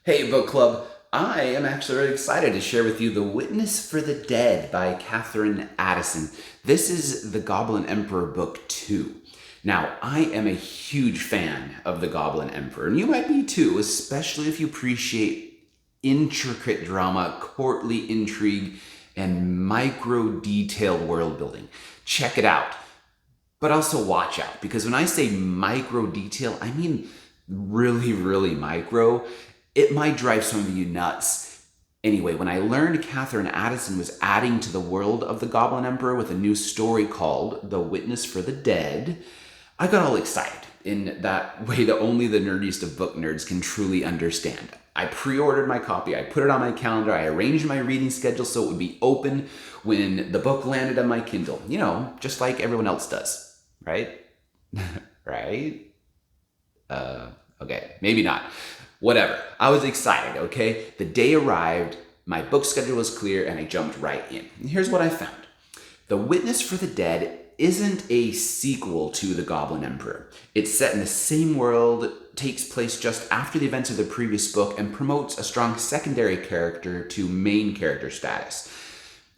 Hey, book club. I am actually really excited to share with you The Witness for the Dead by Katherine Addison. This is The Goblin Emperor Book 2. Now, I am a huge fan of The Goblin Emperor, and you might be too, especially if you appreciate intricate drama, courtly intrigue, and micro-detailed world building. Check it out. But also watch out, because when I say micro detail, I mean really, really micro. It might drive some of you nuts. Anyway, when I learned Katherine Addison was adding to the world of the Goblin Emperor with a new story called The Witness for the Dead, I got all excited in that way that only the nerdiest of book nerds can truly understand. I pre-ordered my copy, I put it on my calendar, I arranged my reading schedule so it would be open when the book landed on my Kindle. You know, just like everyone else does. Right? Right? Okay, maybe not. Whatever. I was excited, okay? The day arrived, my book schedule was clear, and I jumped right in. And here's what I found. The Witness for the Dead isn't a sequel to The Goblin Emperor. It's set in the same world, takes place just after the events of the previous book, and promotes a strong secondary character to main character status.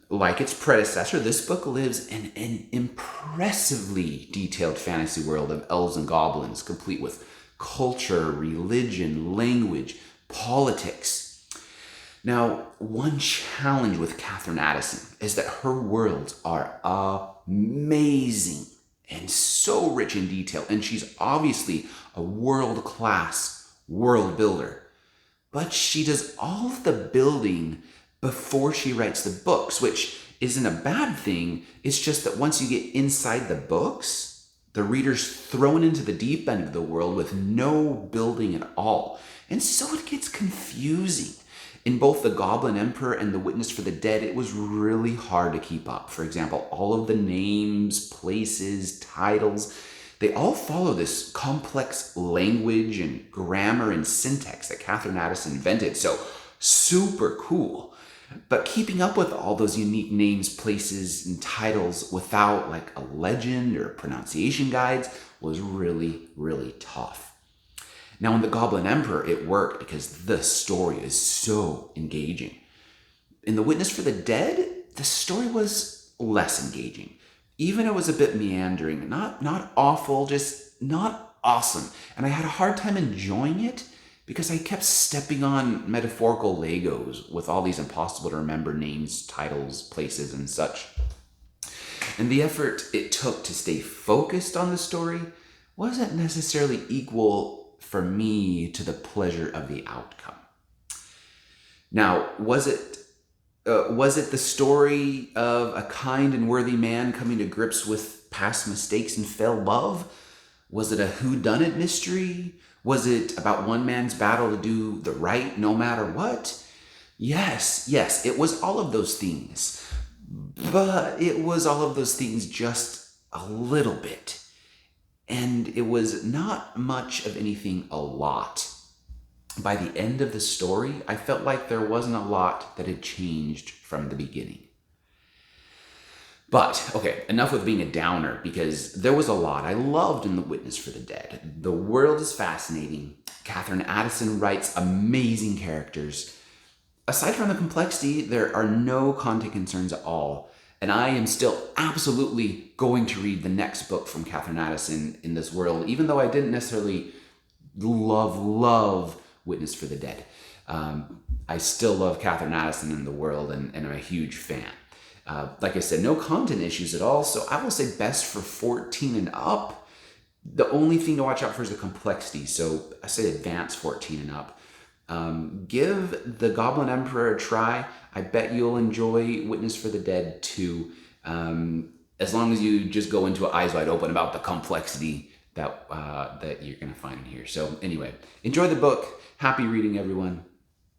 Like its predecessor, this book lives in an impressively detailed fantasy world of elves and goblins, complete with culture, religion, language, politics. Now, one challenge with Katherine Addison is that her worlds are amazing and so rich in detail, and she's obviously a world-class world builder. But she does all of the building before she writes the books, which isn't a bad thing. It's just that once you get inside the books, the reader's thrown into the deep end of the world with no building at all. And so it gets confusing. In both The Goblin Emperor and The Witness for the Dead, it was really hard to keep up. For example, all of the names, places, titles, they all follow this complex language and grammar and syntax that Katherine Addison invented. So super cool. But keeping up with all those unique names, places, and titles without like a legend or pronunciation guides was really, really tough. Now in The Goblin Emperor, it worked because the story is so engaging. In The Witness for the Dead, the story was less engaging. Even it was a bit meandering, not awful, just not awesome. And I had a hard time enjoying it because I kept stepping on metaphorical Legos with all these impossible to remember names, titles, places, and such. And the effort it took to stay focused on the story wasn't necessarily equal for me to the pleasure of the outcome. Now, was it the story of a kind and worthy man coming to grips with past mistakes and failed love? Was it a whodunit mystery? Was it about one man's battle to do the right no matter what? Yes, it was all of those things. But it was all of those things just a little bit. And it was not much of anything a lot. By the end of the story, I felt like there wasn't a lot that had changed from the beginning. But, okay, enough with being a downer, because there was a lot I loved in The Witness for the Dead. The world is fascinating. Katherine Addison writes amazing characters. Aside from the complexity, there are no content concerns at all. And I am still absolutely going to read the next book from Katherine Addison in this world, even though I didn't necessarily love Witness for the Dead. I still love Katherine Addison in the world, and I'm a huge fan. Like I said, no content issues at all, so I will say best for 14 and up. The only thing to watch out for is the complexity, so I say advanced 14 and up. Give The Goblin Emperor a try. I bet you'll enjoy Witness for the Dead too, as long as you just go into it eyes wide open about the complexity that you're going to find in here. So anyway, enjoy the book. Happy reading, everyone.